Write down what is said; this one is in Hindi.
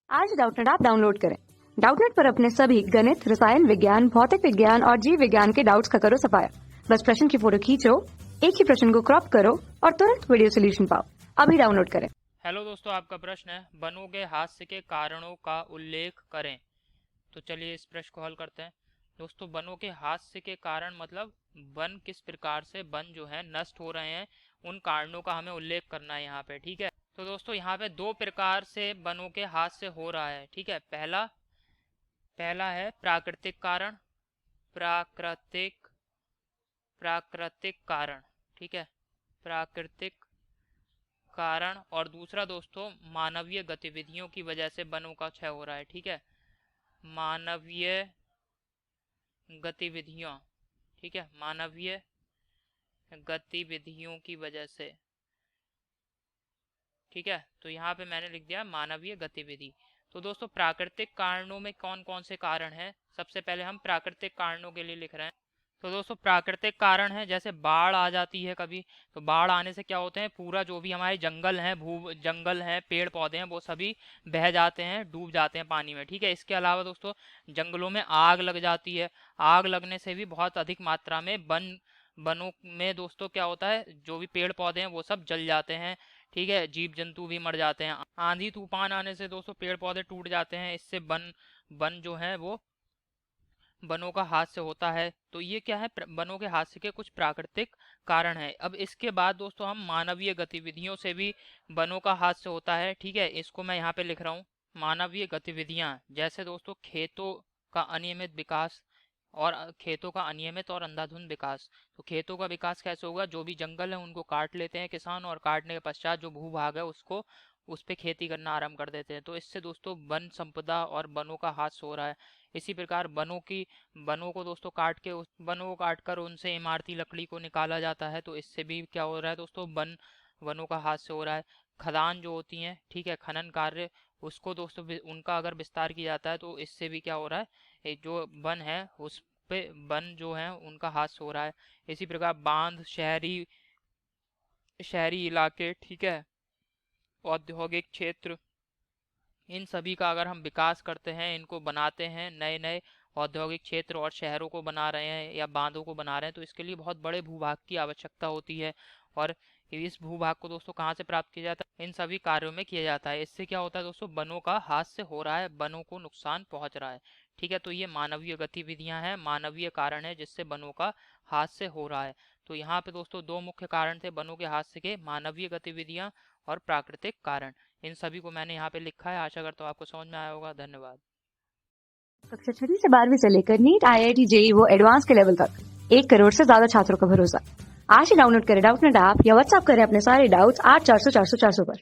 आज डाउटनेट ऐप डाउनलोड करें। डाउटनेट पर अपने सभी गणित, रसायन विज्ञान, भौतिक विज्ञान और जीव विज्ञान के डाउट्स का करो सफाया। बस प्रश्न की फोटो खींचो, एक ही प्रश्न को क्रॉप करो और तुरंत वीडियो सोल्यूशन पाओ। अभी डाउनलोड करें। हेलो दोस्तों, आपका प्रश्न है बनों के हास्य के कारणों का उल्लेख करें। तो चलिए इस प्रश्न को हल करते हैं। दोस्तों, बनों के हास्य के कारण मतलब वन किस प्रकार से वन जो है नष्ट हो रहे हैं, उन कारणों का हमें उल्लेख करना है यहाँ पे। ठीक है, तो दोस्तों यहाँ पे दो प्रकार से बनों के हास्य हो रहा है। ठीक है, पहला है प्राकृतिक कारण, प्राकृतिक प्राकृतिक कारण। ठीक है, प्राकृतिक कारण। और दूसरा दोस्तों मानवीय गतिविधियों की वजह से वनों का क्षय हो रहा है। ठीक है, मानवीय गतिविधियों। ठीक है, मानवीय गतिविधियों की वजह से। ठीक है, तो यहाँ पे मैंने लिख दिया मानवीय गतिविधि। तो दोस्तों प्राकृतिक कारणों में कौन कौन से कारण हैं, सबसे पहले हम प्राकृतिक कारणों के लिए लिख रहे हैं। तो दोस्तों प्राकृतिक कारण है जैसे बाढ़ आ जाती है कभी, तो बाढ़ आने से क्या होते हैं, पूरा जो भी हमारे जंगल हैं, जंगल हैं, पेड़ पौधे हैं, वो सभी बह जाते हैं, डूब जाते हैं पानी में। ठीक है, इसके अलावा दोस्तों जंगलों में आग लग जाती है। आग लगने से भी बहुत अधिक मात्रा में वनों में दोस्तों क्या होता है, जो भी पेड़ पौधे हैं वो सब जल जाते हैं। ठीक है, जीव जंतु भी मर जाते हैं। आंधी तूफान आने से दोस्तों पेड़ पौधे टूट जाते हैं, इससे वन जो है वो वनों का हास्य होता है। तो ये क्या है, वनों के हास्य के कुछ प्राकृतिक कारण है। अब इसके बाद दोस्तों हम मानवीय गतिविधियों से भी वनों का हास्य होता है। ठीक है, इसको मैं यहाँ पे लिख रहा हूँ, मानवीय गतिविधियां जैसे दोस्तों खेतों का अनियमित विकास और खेतों का अनियमित और अंधाधुंध विकास। तो खेतों का विकास कैसे होगा, जो भी जंगल है उनको काट लेते हैं किसान, और काटने के पश्चात जो भूभाग है उसको उस पे खेती करना आरंभ कर देते हैं। तो इससे दोस्तों वन संपदा और वनों का हास हो रहा है। इसी प्रकार वनों को दोस्तों काट के उस वनों को काट कर उनसे इमारती लकड़ी को निकाला जाता है, तो इससे भी क्या हो रहा है दोस्तों, वनों का हास हो रहा है। खदान जो होती हैं, ठीक है, खनन कार्य, उसको दोस्तों उनका अगर विस्तार किया जाता है तो इससे भी क्या हो रहा है, जो वन है उस पे वन जो है उनका हास हो रहा है। इसी प्रकार बांध, शहरी शहरी इलाके, ठीक है, औद्योगिक क्षेत्र, इन सभी का अगर हम विकास करते हैं, इनको बनाते हैं, नए नए औद्योगिक क्षेत्र और शहरों को बना रहे हैं या बांधों को बना रहे हैं, तो इसके लिए बहुत बड़े भूभाग की आवश्यकता होती है। और इस भूभाग को दोस्तों कहाँ से प्राप्त किया जाता है, इन सभी कार्यों में किया जाता है। इससे क्या होता है दोस्तों, वनों का हास्य हो रहा है, वनों को नुकसान पहुंच रहा है। ठीक है, तो ये मानवीय गतिविधियां हैं, मानवीय कारण है जिससे वनों का हास्य हो रहा है। तो यहाँ पे दोस्तों दो मुख्य कारण थे वनों के हास्य के, मानवीय गतिविधियां और प्राकृतिक कारण। इन सभी को मैंने यहाँ पे लिखा है। आशा करता हूँ आपको समझ में आया होगा। धन्यवाद। कक्षा 6 से 12वीं से लेकर नीट, IIT, JEE वो एडवांस के लेवल तक 1 करोड़ से ज्यादा छात्रों का भरोसा। आज ही डाउनलोड करें डाउटनेट ऐप या व्हाट्सएप करें अपने सारे डाउट्स 8400 400 400 पर।